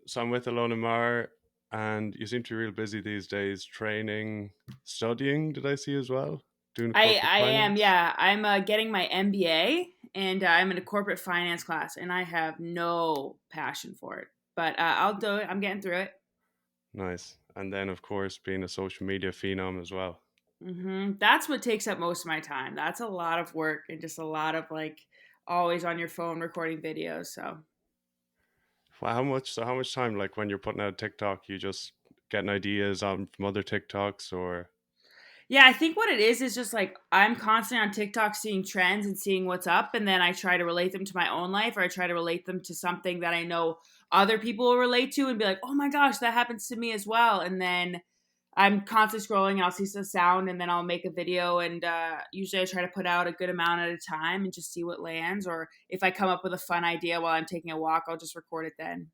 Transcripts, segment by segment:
So I'm with Ilona Maher, and you seem to be real busy these days, training, studying. Did I see as well? Doing corporate I am, finance. yeah. I'm getting my MBA, and I'm in a corporate finance class, and I have no passion for it. But I'll do it. I'm getting through it. Nice. And then, of course, being a social media phenom as well. That's what takes up most of my time. That's a lot of work and just a lot of like always on your phone recording videos. So Well, how much? So, how much time? Like when you're putting out TikTok, you just getting ideas on from other TikToks, or yeah, I think what it is just like I'm constantly on TikTok seeing trends and seeing what's up, and then I try to relate them to my own life, or I try to relate them to something that I know other people will relate to, and be like, "Oh my gosh, that happens to me as well." And then I'm constantly scrolling, and I'll see some sound, and then I'll make a video, and usually I try to put out a good amount at a time and just see what lands, or if I come up with a fun idea while I'm taking a walk, I'll just record it then.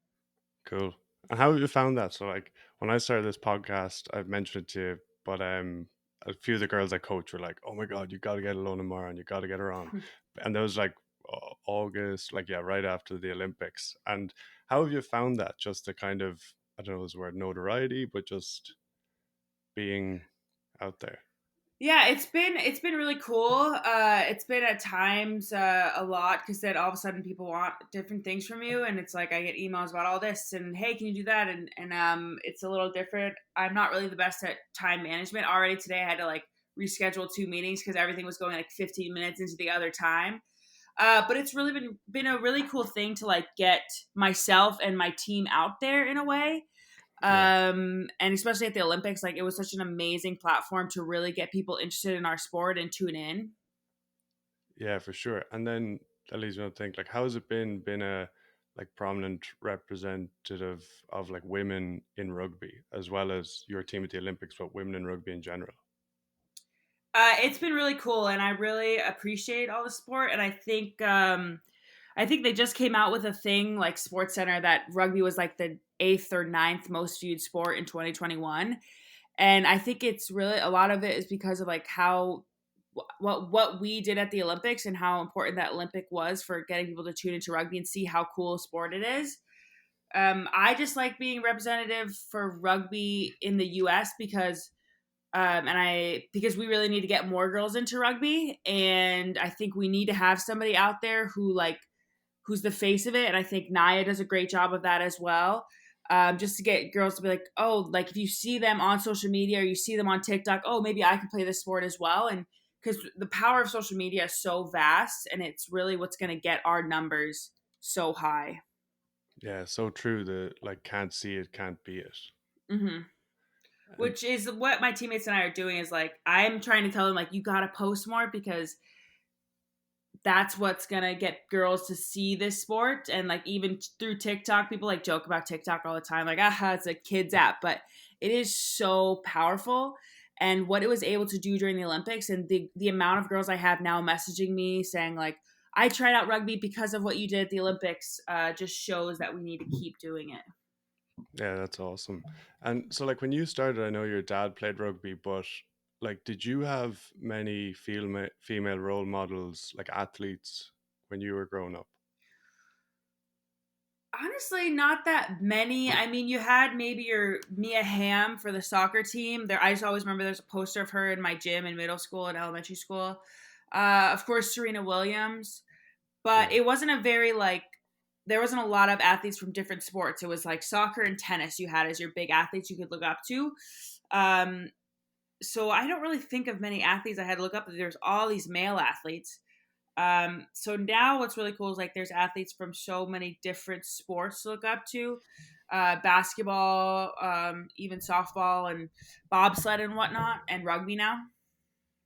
cool. And how have you found that? So, like when I started this podcast, I've mentioned it to you, but a few of the girls I coach were like, "Oh my god, you got to get Ilona Maher on. You got to get her on." And there was like August, like yeah, right after the Olympics. And how have you found that? Just the kind of I don't know this word notoriety, but just being out there. Yeah, it's been really cool. It's been at times a lot because then all of a sudden people want different things from you, and it's like I get emails about all this, and hey, can you do that? And it's a little different. I'm not really the best at time management. Already today, I had to like reschedule two meetings because everything was going like 15 minutes into the other time. But it's really been a really cool thing to like get myself and my team out there in a way, Yeah, and especially at the Olympics, like it was such an amazing platform to really get people interested in our sport and tune in. yeah, for sure. And then that leads me to think like, how has it been a like prominent representative of like women in rugby as well as your team at the Olympics, but women in rugby in general? It's been really cool, and I really appreciate all the support. And I think they just came out with a thing like Sports Center that rugby was like the eighth or ninth most viewed sport in 2021, and I think it's really a lot of it is because of like how what we did at the Olympics and how important that Olympic was for getting people to tune into rugby and see how cool a sport it is. I just like being representative for rugby in the U.S. because we really need to get more girls into rugby, and I think we need to have somebody out there who's the face of it, and I think Naya does a great job of that as well. Just to get girls to be like, oh, like if you see them on social media or you see them on TikTok, oh, maybe I can play this sport as well, and because the power of social media is so vast, and it's really what's going to get our numbers so high. Yeah, so true. The like can't see it, can't be it. hmm And Which is what my teammates and I are doing. Is like I'm trying to tell them like you got to post more because that's what's gonna get girls to see this sport. And like even through TikTok, people like joke about TikTok all the time, like aha, it's a kids app, but it is so powerful. And what it was able to do during the Olympics, and the amount of girls I have now messaging me saying like, I tried out rugby because of what you did at the Olympics, just shows that we need to keep doing it. yeah, that's awesome. And so like when you started, I know your dad played rugby, but like did you have many female role models like athletes when you were growing up? Honestly, not that many. I mean, you had maybe your Mia Hamm for the soccer team. There, I just always remember there's a poster of her in my gym in middle school and elementary school. Of course, Serena Williams, but Yeah. it wasn't a very like. There wasn't a lot of athletes from different sports. It was like soccer and tennis you had as your big athletes you could look up to. Um, so I don't really think of many athletes I had to look up. There's all these male athletes. So now what's really cool is like there's athletes from so many different sports to look up to, basketball, even softball and bobsled and whatnot, and rugby now.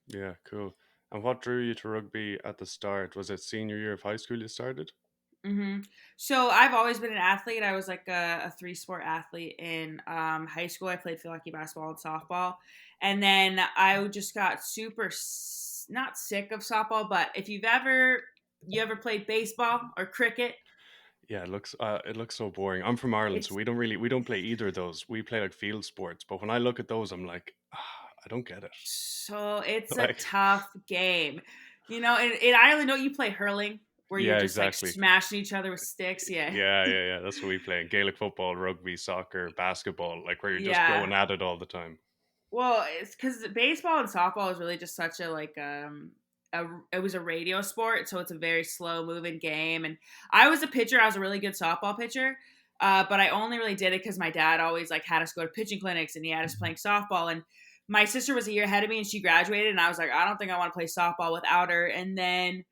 Yeah, cool. And what drew you to rugby at the start? Was it senior year of high school you started? hmm So I've always been an athlete. I was like a three sport athlete in high school. I played field hockey, basketball, and softball, and then I just got not sick of softball. But if you ever played baseball or cricket, Yeah, it looks so boring. I'm from Ireland, so it's we don't play either of those. We play like field sports, but when I look at those, I'm like, I don't get it. it's a Like, tough game. You know, in Ireland, don't you play hurling? where you're Yeah, just like exactly. smashing each other with sticks. Yeah. Yeah, yeah, yeah. That's what we play in Gaelic football, rugby, soccer, basketball, like where you're just Yeah. going at it all the time. Well, it's because baseball and softball is really just such a it was a radio sport, so it's a very slow moving game. And I was a pitcher. I was a really good softball pitcher, but I only really did it because my dad always like had us go to pitching clinics, and he had us playing softball. And my sister was a year ahead of me, and she graduated, and I was like, I don't think I want to play softball without her. And then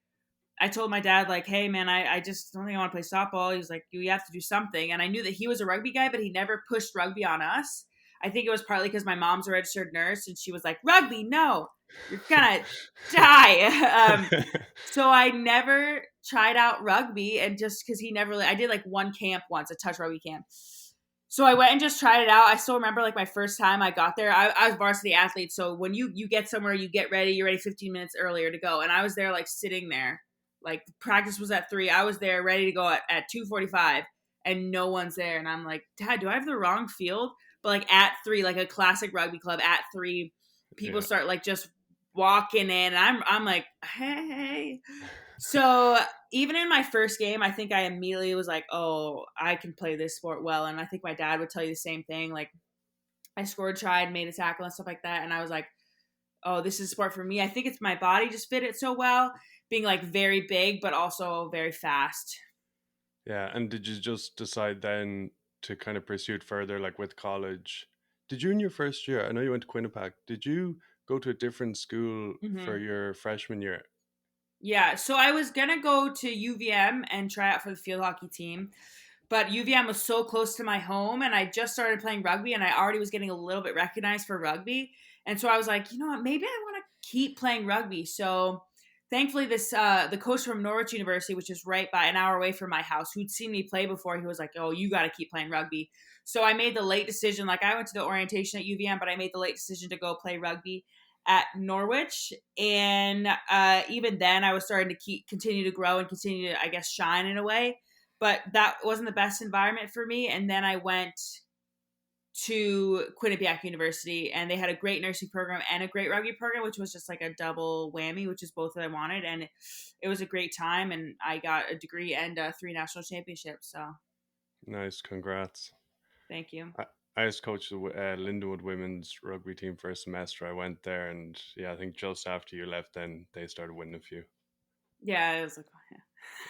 I told my dad, like, hey, man, I just don't think I want to play softball. He was like, you have to do something. And I knew that he was a rugby guy, but he never pushed rugby on us. I think it was partly because my mom's a registered nurse and she was like, rugby, no, you're going to die. So I never tried out rugby. And just because he never, I did like one camp once, a touch rugby camp. So I went and just tried it out. I still remember like my first time I got there. I was varsity athlete. So when you get somewhere, you get ready, you're ready 15 minutes earlier to go. And I was there like sitting there. Like practice was at 3. I was there ready to go at 2:45 and no one's there. And I'm like, Dad, do I have the wrong field? But like at 3, like a classic rugby club at 3, people Yeah. start like just walking in and I'm like, hey. So even in my first game, I think I immediately was like, oh, I can play this sport well. And I think my dad would tell you the same thing. Like I scored, tried, made a tackle and stuff like that. And I was like, oh, this is a sport for me. I think it's my body just fit it so well, being like very big, but also very fast. Yeah. And did you just decide then to kind of pursue it further, like with college? Did you in your first year, I know you went to Quinnipiac, did you go to a different school for Hmm. your freshman year? Yeah. So I was going to go to UVM and try out for the field hockey team. But UVM was so close to my home, and I just started playing rugby, and I already was getting a little bit recognized for rugby. And so I was like, you know what, maybe I want to keep playing rugby. So thankfully, this the coach from Norwich University, which is right by an hour away from my house, who'd seen me play before, he was like, oh, you got to keep playing rugby. So I made the late decision. Like I went to the orientation at UVM, but I made the late decision to go play rugby at Norwich. And even then, I was starting to continue to grow and continue to, I guess, shine in a way, but that wasn't the best environment for me. And then I went to Quinnipiac University, and they had a great nursing program and a great rugby program, which was just like a double whammy, which is both that I wanted. And it was a great time, and I got a degree and 3 national championships. So Nice, congrats. thank you. I, I just coached the Lindenwood women's rugby team for a semester. I went there, and yeah, I think just after you left, then they started winning a few. Yeah, it was like,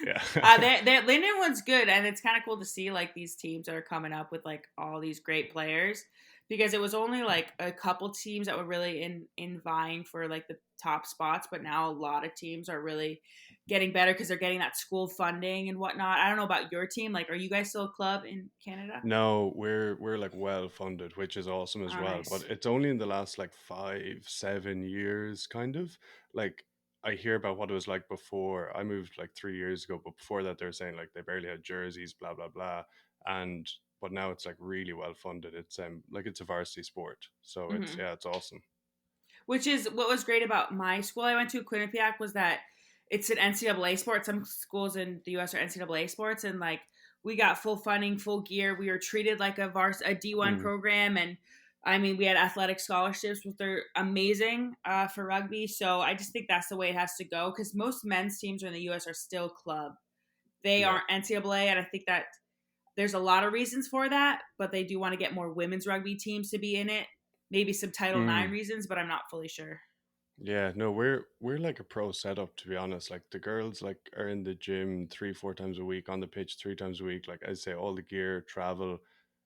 Yeah. that Linden one's good, and it's kind of cool to see like these teams that are coming up with like all these great players, because it was only like a couple teams that were really in vying for like the top spots, but now a lot of teams are really getting better because they're getting that school funding and whatnot. I don't know about your team. Like, are you guys still a club in Canada? No, we're like well funded, which is awesome as Oh, well. But nice. it's only in the last like 5, 7 years, kind of. Like I hear about what it was like before. I moved like 3 years ago, but before that, they were saying like they barely had jerseys, blah blah blah, and but now it's like really well funded. It's like it's a varsity sport, so it's Hmm. yeah, it's awesome. Which is what was great about my school I went to, Quinnipiac, was that it's an NCAA sport. Some schools in the US are NCAA sports, and like we got full funding, full gear. We were treated like a D1 Mm, program, and I mean we had athletic scholarships, which are amazing for rugby. So I just think that's the way it has to go, because most men's teams in the US are still club. They yeah. aren't NCAA, and I think that there's a lot of reasons for that, but they do want to get more women's rugby teams to be in it. Maybe some Title IX Mm. reasons, but I'm not fully sure. Yeah, no, we're like a pro setup to be honest. Like the girls like are in the gym 3, 4 times a week, on the pitch 3 times a week. Like I say, all the gear, travel,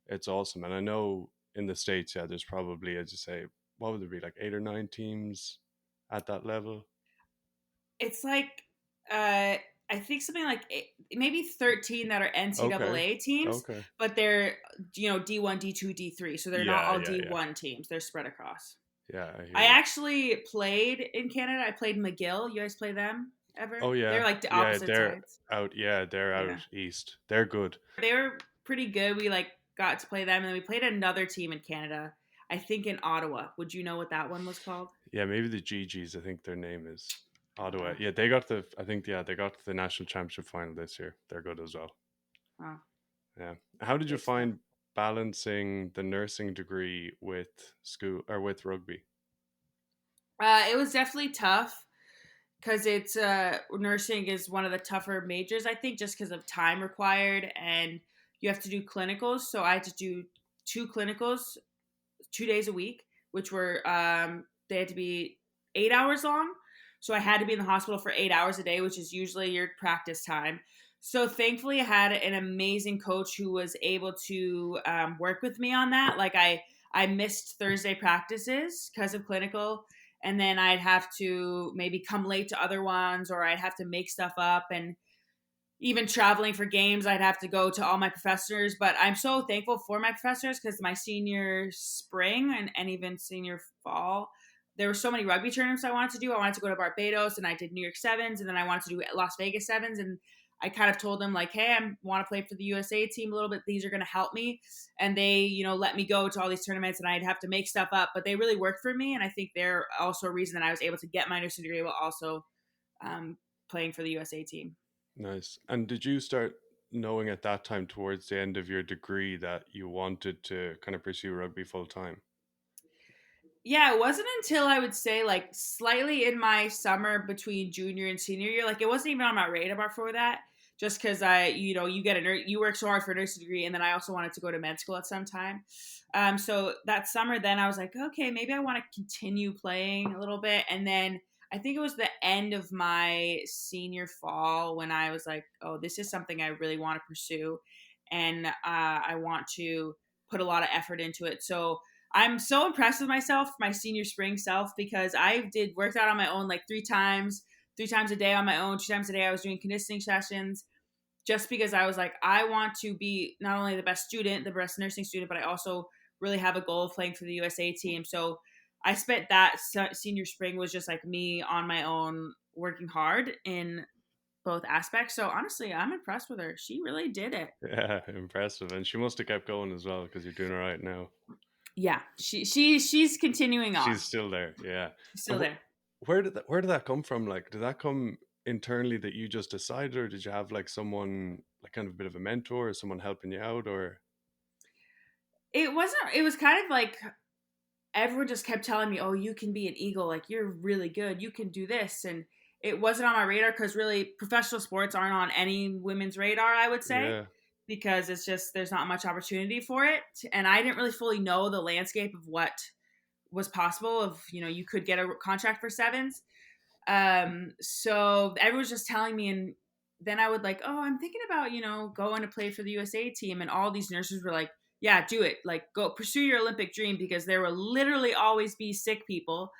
it's awesome. And I know in the States, yeah, there's probably, as you say, what would there be, like 8 or 9 teams at that level? It's like uh I think something like maybe 13 that are Okay. NCAA teams, Okay. but they're D1, D2, D3, so they're not Yeah, all yeah, yeah. D1 teams. They're spread across. Yeah, I hear I you. actually played in Canada. I played McGill. You guys play them ever? Oh They're yeah. like the Yeah, opposite they're sides. out. Yeah, they're Yeah. out east. They're good. They were pretty good. We like got to play them, and then we played another team in Canada. I think in Ottawa. Would you know what that one was called? Yeah, maybe the GGs, I think their name is Ottawa. Uh, Yeah, they got the I think yeah, they got to the national championship final this year. They're good as well. oh, Yeah. How did you great stuff. find balancing the nursing degree with school or with rugby? It was definitely tough. because it's nursing is one of the tougher majors, I think, just because of time required, and you have to do clinicals. So I had to do two clinicals 2 days a week, which were they had to be 8 hours long. So I had to be in the hospital for 8 hours a day, which is usually your practice time. So thankfully, I had an amazing coach who was able to work with me on that. Like I missed Thursday practices because of clinical, and then I'd have to maybe come late to other ones, or I'd have to make stuff up, and even traveling for games, I'd have to go to all my professors. But I'm so thankful for my professors because my senior spring and even senior fall, there were so many rugby tournaments I wanted to do. I wanted to go to Barbados, and I did New York Sevens, and then I wanted to do Las Vegas Sevens. And I kind of told them like, hey, I want to play for the USA team a little bit. These are going to help me. And they, let me go to all these tournaments, and I'd have to make stuff up, but they really worked for me. And I think they're also a reason that I was able to get my nursing degree while also playing for the USA team. Nice. And did you start knowing at that time towards the end of your degree that you wanted to kind of pursue rugby full time? Yeah, it wasn't until I would say like slightly in my summer between junior and senior year. Like it wasn't even on my radar for that. Just because you get you work so hard for a nursing degree, and then I also wanted to go to med school at some time. So that summer, then I was like, okay, maybe I want to continue playing a little bit, and then I think it was the end of my senior fall when I was like, oh, this is something I really want to pursue, and I want to put a lot of effort into it. So I'm so impressed with myself, my senior spring self, because I did worked out on my own like three times a day on my own, 2 times a day. I was doing conditioning sessions just because I was like, I want to be not only the best student, the best nursing student, but I also really have a goal of playing for the USA team. So I spent that senior spring was just like me on my own, working hard in both aspects. So honestly, I'm impressed with her. She really did it. Yeah, impressive. And she must have kept going as well because you're doing all right now. Yeah, she's continuing She's on. still there. Yeah. She's And still there. where did that come from? Like, did that come internally that you just decided, or did you have like someone like kind of a bit of a mentor or someone helping you out, or It wasn't. It was kind of like everyone just kept telling me, "Oh, you can be an eagle. Like you're really good. You can do this." And it wasn't on my radar because really professional sports aren't on any women's radar, I would say, yeah, because it's just there's not much opportunity for it. And I didn't really fully know the landscape of what was possible. Of you could get a contract for sevens. So everyone's just telling me, and then I would like, oh, I'm thinking about, going to play for the USA team. And all these nurses were like, yeah, do it. Like, go pursue your Olympic dream because there will literally always be sick people,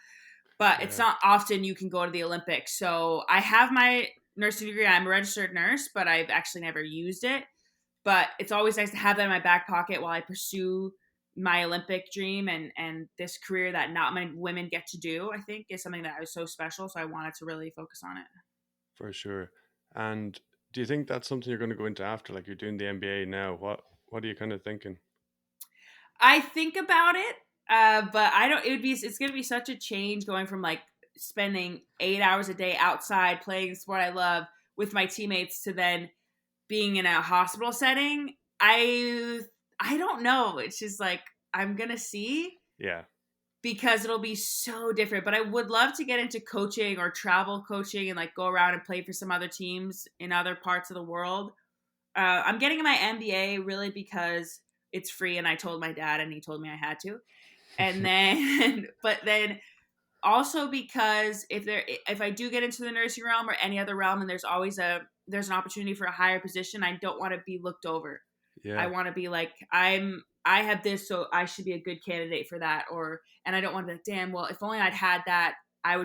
but it's yeah, not often you can go to the Olympics. So I have my nursing degree. I'm a registered nurse, but I've actually never used it. But it's always nice to have that in my back pocket while I pursue my Olympic dream and this career that not many women get to do. I think is something that was so special. So I wanted to really focus on it. for sure. And do you think that's something you're going to go into after? Like you're doing the MBA now. What are you kind of thinking? I think about it, but I don't. It would be. It's going to be such a change going from like spending 8 hours a day outside playing the sport I love with my teammates to then being in a hospital setting. I don't know. It's just like I'm gonna see Yeah, because it'll be so different. But I would love to get into coaching or travel coaching and like go around and play for some other teams in other parts of the world. I'm getting my MBA really because it's free, and I told my dad, and he told me I had to. And then, but then also because if I do get into the nursing realm or any other realm, and there's an opportunity for a higher position, I don't want to be looked over. I yeah, want to be like I have this, so I should be a good candidate for that. And I don't want to be like, damn, well, if only I'd had that, I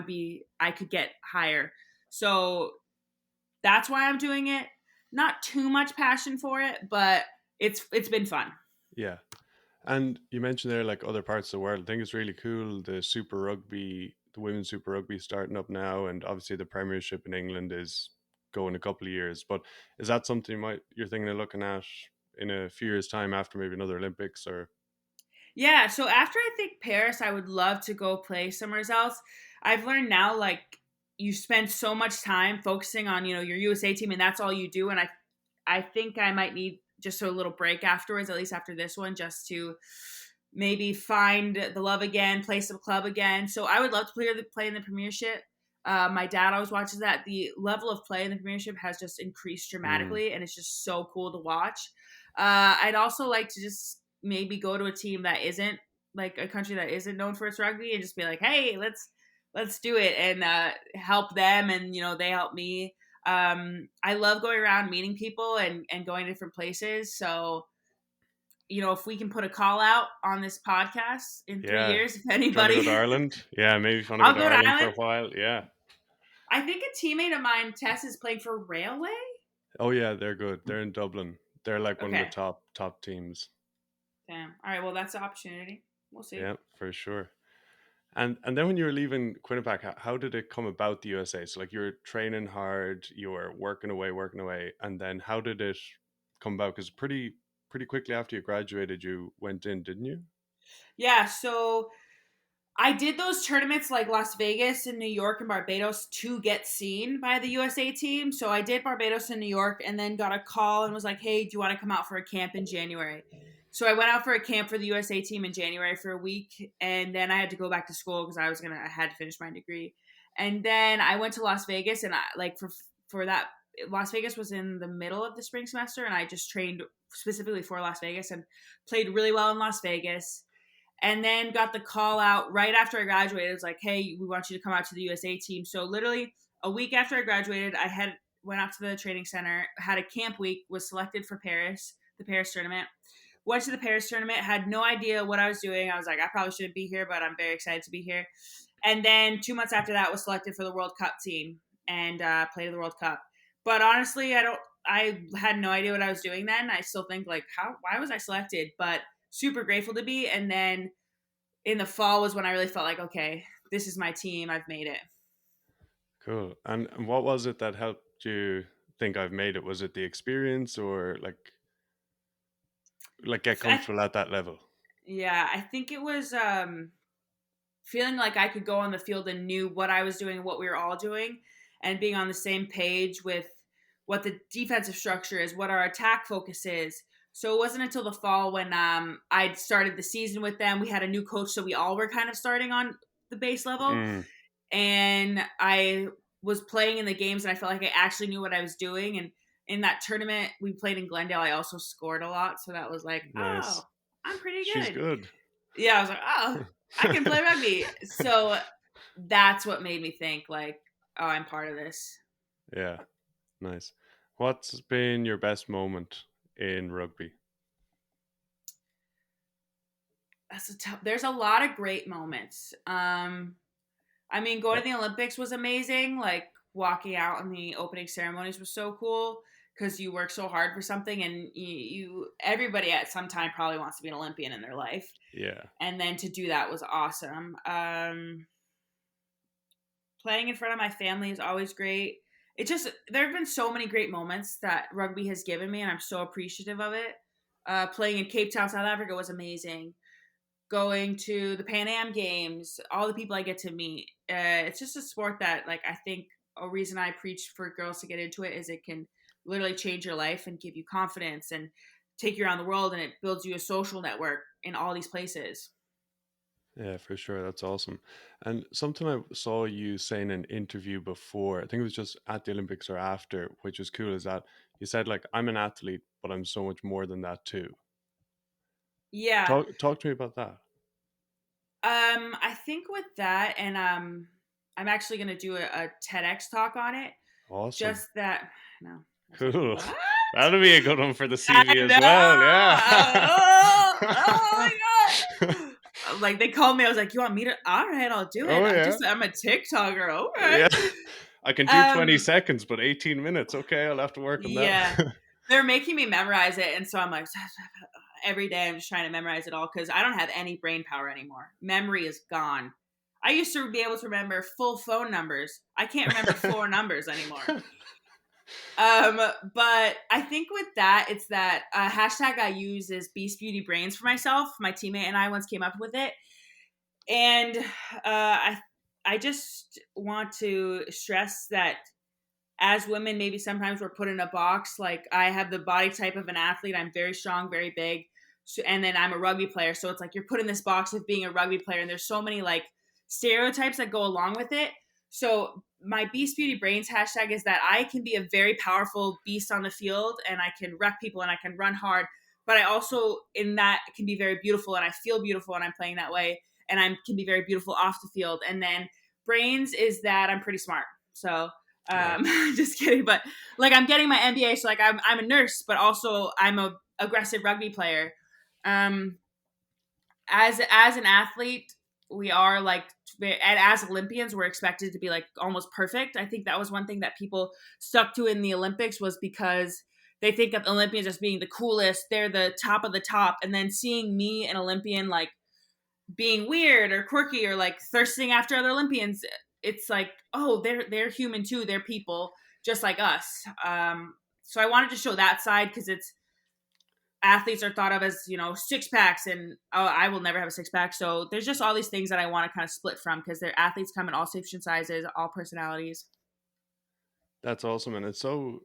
could get higher. So that's why I'm doing it. Not too much passion for it, but it's been fun. yeah. And you mentioned there like other parts of the world. I think it's really cool. The Super Rugby, the women's Super Rugby starting up now, and obviously the Premiership in England is going a couple of years. But is that something you're thinking of looking at in a few years' time after maybe another Olympics or? Yeah, so after I think Paris, I would love to go play somewhere else. I've learned now like you spend so much time focusing on, your USA team and that's all you do, and I think I might need just a little break afterwards, at least after this one, just to maybe find the love again, play some club again. So I would love to play in the Premiership. My dad always watches that. The level of play in the Premiership has just increased Mm. dramatically, and it's just so cool to watch. I'd also like to just maybe go to a team that isn't like a country that isn't known for its rugby, and just be like, hey, let's do it, and help them, and they help me. I love going around meeting people and going to different places. So if we can put a call out on this podcast in 3 Yeah. years, if Do you want to go anybody, to Ireland? Yeah, maybe if you want to go I'll to go to Ireland for Ireland. a while. Yeah. I think a teammate of mine, Tess, is playing for Railway. Oh yeah, they're good. They're in Dublin. They're like one of the Okay. top teams. Damn. All right. Well, that's an opportunity. We'll see. Yeah, for sure. And then when you were leaving Quinnipiac, how did it come about the USA? So like you were training hard, you were working away, and then how did it come about? Because pretty quickly after you graduated, you went in, didn't you? Yeah. So I did those tournaments like Las Vegas and New York and Barbados to get seen by the USA team. So I did Barbados and New York and then got a call and was like, hey, do you want to come out for a camp in January? So I went out for a camp for the USA team in January for a week. And then I had to go back to school because I had to finish my degree. And then I went to Las Vegas and for that, Las Vegas was in the middle of the spring semester and I just trained specifically for Las Vegas and played really well in Las Vegas, and then got the call out right after I graduated. It was like, hey, we want you to come out to the USA team. So literally a week after I graduated, went out to the training center, had a camp week, was selected for Paris, the Paris tournament. Went to the Paris tournament, had no idea what I was doing. I was like, I probably shouldn't be here, but I'm very excited to be here. And then 2 months after that, was selected for the World Cup team and played in the World Cup. But honestly, I had no idea what I was doing then. I still think like, why was I selected? But super grateful to be. And then in the fall was when I really felt like, okay, this is my team. I've made it. Cool. And what was it that helped you think I've made it? Was it the experience or like get I, comfortable at that level? yeah, I think it was feeling like I could go on the field and knew what I was doing, what we were all doing, and being on the same page with what the defensive structure is, what our attack focus is. So it wasn't until the fall when I'd started the season with them. We had a new coach, so we all were kind of starting on the base level. Mm, And I was playing in the games and I felt like I actually knew what I was doing. And in that tournament we played in Glendale, I also scored a lot. So that was like, oh, nice. I'm pretty She's good. good. Yeah, I was like, oh, I can play rugby. So that's what made me think like, oh, I'm part of this. Yeah, nice. What's been your best moment in rugby? There's a lot of great moments. I mean, going Yeah. to the Olympics was amazing. Like walking out in the opening ceremonies was so cool because you work so hard for something, and everybody at some time probably wants to be an Olympian in their life, Yeah. and then to do that was awesome. Playing in front of my family is always great. It just there have been so many great moments that rugby has given me, and I'm so appreciative of it. Playing in Cape Town, South Africa was amazing. Going to the Pan Am Games, all the people I get to meet. It's just a sport that, like, I think a reason I preach for girls to get into it is it can literally change your life and give you confidence and take you around the world, and it builds you a social network in all these places. Yeah, for sure. That's awesome. And something I saw you say in an interview before, I think it was just at the Olympics or after, which was cool, is that you said like I'm an athlete, but I'm so much more than that too. Yeah. Talk to me about that. I think with that, and I'm actually going to do a TEDx talk on it. Awesome. Just that, no, I was like, Cool. what? That'll be a good one for the I CV as well. know. Yeah. Oh my god! Like they called me. I was like, "You want me to? All right, I'll do it. Oh yeah. I'm a TikToker. Okay." Yeah. I can do 20 Um, seconds, but 18 minutes. Okay, I'll have to work on yeah, that. they're making me memorize it, and so I'm like, every day I'm just trying to memorize it all because I don't have any brain power anymore. Memory is gone. I used to be able to remember full phone numbers. I can't remember four numbers anymore. But I think with that, it's that hashtag I use is Beast Beauty Brains for myself. My teammate and I once came up with it, and I just want to stress that as women, maybe sometimes we're put in a box. Like I have the body type of an athlete. I'm very strong, very big, so, and then I'm a rugby player. So it's like you're put in this box of being a rugby player, and there's so many like stereotypes that go along with it. So my Beast Beauty Brains hashtag is that I can be a very powerful beast on the field and I can wreck people and I can run hard, but I also in that can be very beautiful and I feel beautiful when I'm playing that way, and I can be very beautiful off the field. And then Brains is that I'm pretty smart. So Yeah. just kidding, but like I'm getting my MBA, so like I'm a nurse, but also I'm a aggressive rugby player. Um, as an athlete, we are like, and as Olympians, we're expected to be like almost perfect. I think that was one thing that people stuck to in the Olympics, was because they think of Olympians as being the coolest. They're the top of the top, and then seeing me, an Olympian, like being weird or quirky or like thirsting after other Olympians, it's like, oh, they're human too. They're people just like us. So I wanted to show that side, because it's athletes are thought of as, six packs, and oh, I will never have a six pack. So there's just all these things that I want to kind of split from, because their athletes come in all shapes and sizes, all personalities. That's awesome, and it's so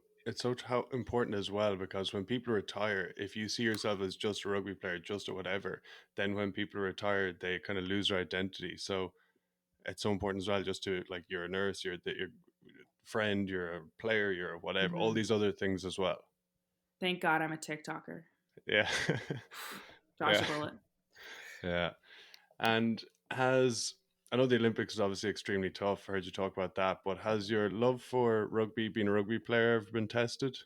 how important as well, because when people retire, if you see yourself as just a rugby player, just or whatever, then when people retire, they kind of lose their identity. So it's so important as well, just to like, you're a nurse, you're a friend, you're a player, you're whatever, all Hmm. these other things as well. Thank God I'm a TikToker. Yeah, Dodged yeah, a bullet. yeah. And has I know the Olympics is obviously extremely tough. I heard you talk about that, but has your love for rugby, being a rugby player, ever been tested?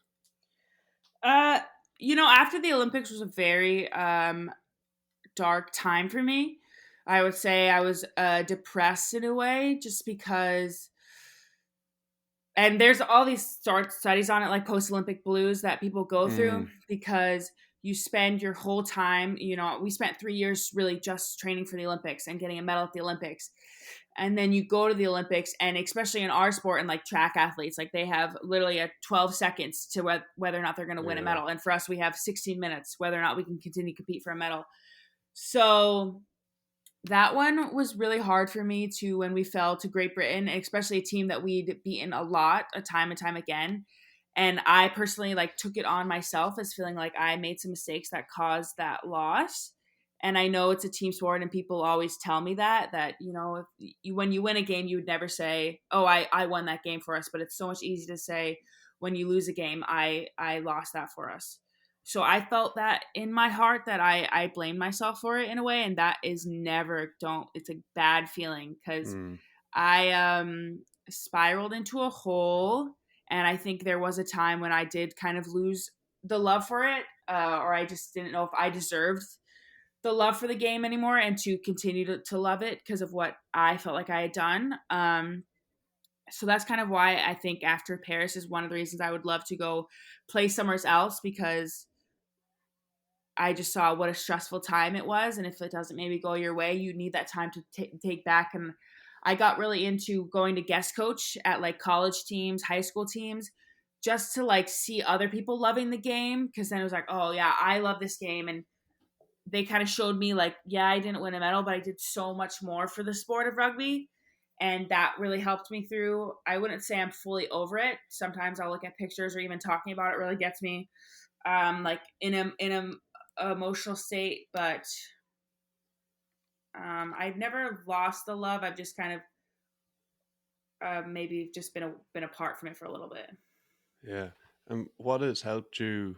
Uh, after the Olympics was a very dark time for me. I would say I was depressed in a way, just because, and there's all these sort studies on it, like post Olympic blues that people go through, Mm, because you spend your whole time, we spent 3 years really just training for the Olympics and getting a medal at the Olympics. And then you go to the Olympics, and especially in our sport, and like track athletes, like they have literally a 12 seconds to whether or not they're going to win a yeah. medal. And for us, we have 16 minutes, whether or not we can continue to compete for a medal. So that one was really hard for me to, when we fell to Great Britain, especially a team that we'd beaten a lot, a time and time again. And I personally like took it on myself as feeling like I made some mistakes that caused that loss. And I know it's a team sport, and people always tell me that if when you win a game, you would never say, "Oh, I won that game for us." But it's so much easier to say when you lose a game, I lost that for us. So I felt that in my heart, that I blamed myself for it in a way, and that is never, don't, it's a bad feeling, because Mm, I spiraled into a hole, and I think there was a time when I did kind of lose the love for it, or I just didn't know if I deserved the love for the game anymore, and to continue to love it because of what I felt like I had done. So that's kind of why I think after Paris is one of the reasons I would love to go play somewhere else, because I just saw what a stressful time it was. And if it doesn't maybe go your way, you need that time to take back. And I got really into going to guest coach at like college teams, high school teams, just to like see other people loving the game. Cause then it was like, oh yeah, I love this game. And they kind of showed me like, yeah, I didn't win a medal, but I did so much more for the sport of rugby. And that really helped me through. I wouldn't say I'm fully over it. Sometimes I'll look at pictures, or even talking about it really gets me like in a emotional state. But I've never lost the love. I've just kind of maybe just been apart from it for a little bit. yeah. And what has helped you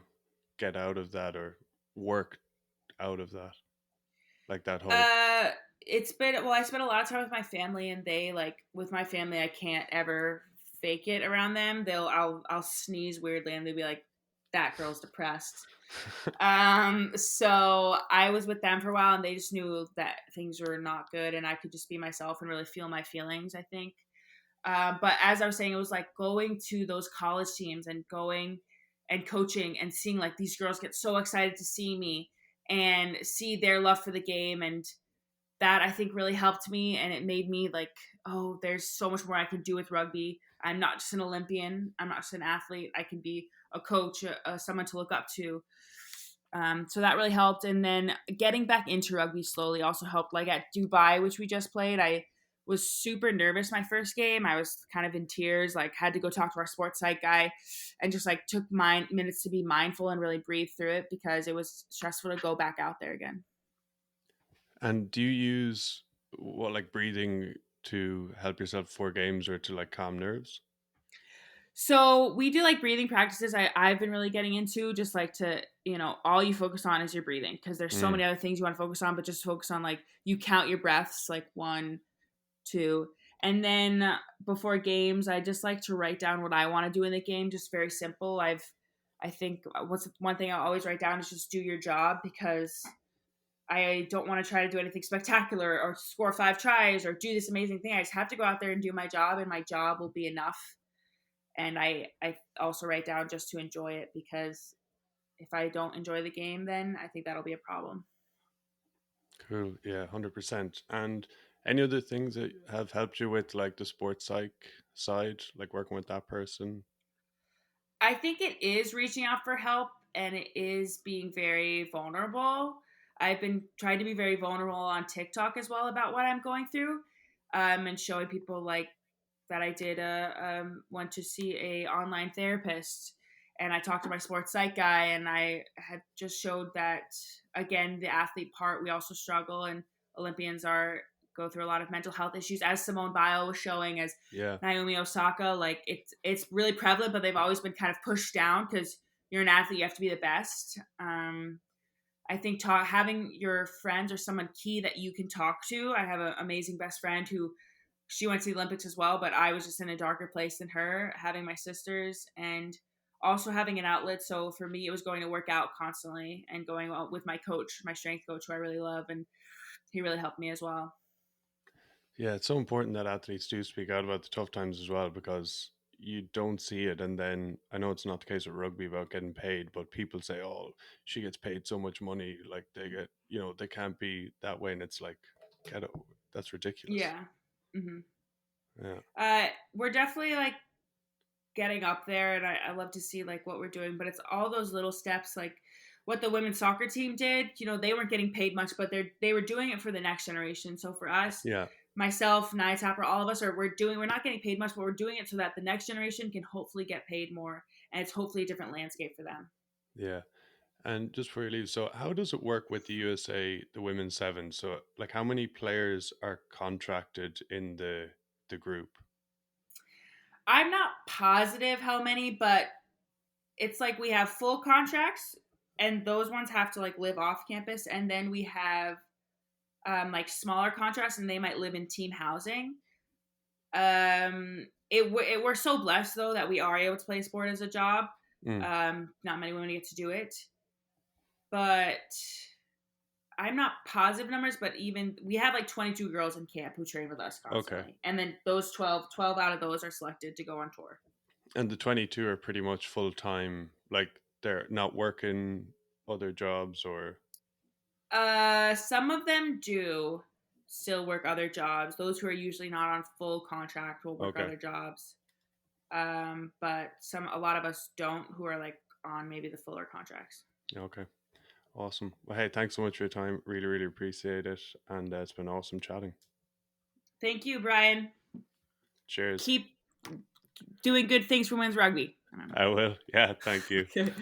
get out of that, or work out of that? Like that whole. Uh, it's been, well, I spent a lot of time with my family, and they like, with my family, I can't ever fake it around them. I'll sneeze weirdly, and they'll be like, "That girl's depressed." So I was with them for a while, and they just knew that things were not good, and I could just be myself and really feel my feelings, I think. But as I was saying, it was like going to those college teams and going and coaching and seeing like these girls get so excited to see me and see their love for the game. And that I think really helped me. And it made me like, oh, there's so much more I can do with rugby. I'm not just an Olympian. I'm not just an athlete. I can be a coach, someone to look up to. So that really helped. And then getting back into rugby slowly also helped. Like at Dubai, which we just played, I was super nervous my first game. I was kind of in tears, like had to go talk to our sports site guy, and just like took minutes to be mindful and really breathe through it, because it was stressful to go back out there again. And do you use what, like breathing to help yourself before games or to like calm nerves? So we do like breathing practices. I've been really getting into just like to, all you focus on is your breathing because there's so Mm, many other things you want to focus on, but just focus on like you count your breaths like one, two. And then before games, I just like to write down what I want to do in the game, just very simple. I think what's one thing I always write down is just do your job because I don't want to try to do anything spectacular or score 5 tries or do this amazing thing. I just have to go out there and do my job, and my job will be enough. And I also write down just to enjoy it because if I don't enjoy the game, then I think that'll be a problem. cool. Yeah, 100%. And any other things that have helped you with like the sports psych side, like working with that person? I think it is reaching out for help and it is being very vulnerable. I've been trying to be very vulnerable on TikTok as well about what I'm going through, and showing people like that I did went to see a online therapist and I talked to my sports psych guy and I had just showed that again the athlete part we also struggle and Olympians are go through a lot of mental health issues as Simone Biles was showing as Yeah. Naomi Osaka, like it's really prevalent, but they've always been kind of pushed down because you're an athlete, you have to be the best. I think having your friends or someone key that you can talk to. I have an amazing best friend who she went to the Olympics as well, but I was just in a darker place than her. Having my sisters and also having an outlet. So for me, it was going to work out constantly and going out with my coach, my strength coach, who I really love, and he really helped me as well. Yeah, it's so important that athletes do speak out about the tough times as well because you don't see it. And then I know it's not the case with rugby about getting paid, but people say, oh, she gets paid so much money. Like they get, they can't be that way. And it's like, get it, that's ridiculous. Yeah. hmm Yeah. we're definitely like getting up there and I love to see like what we're doing, but it's all those little steps like what the women's soccer team did. They weren't getting paid much, but they were doing it for the next generation. So for us, Yeah. myself, Nia Tapper, all of us we're not getting paid much, but we're doing it so that the next generation can hopefully get paid more and it's hopefully a different landscape for them. Yeah. And just before you leave, so how does it work with the USA, the women's seven? So like how many players are contracted in the group? I'm not positive how many, but it's like we have full contracts and those ones have to like live off campus and then we have like smaller contracts and they might live in team housing. We're so blessed though that we are able to play sport as a job. Mm, Not many women get to do it, but I'm not positive numbers. But even we have like 22 girls in camp who train with us okay. constantly, and then those 12 out of those are selected to go on tour. And the 22 are pretty much full time, like they're not working other jobs or Some of them do still work other jobs. Those who are usually not on full contract will work okay. other jobs. But a lot of us don't who are like on maybe the fuller contracts. Okay. Awesome. Well, hey, thanks so much for your time. Really, really appreciate it. And it's been awesome chatting. Thank you, Brian. Cheers. Keep doing good things for women's rugby. I don't I will. Yeah, thank you. know. Okay.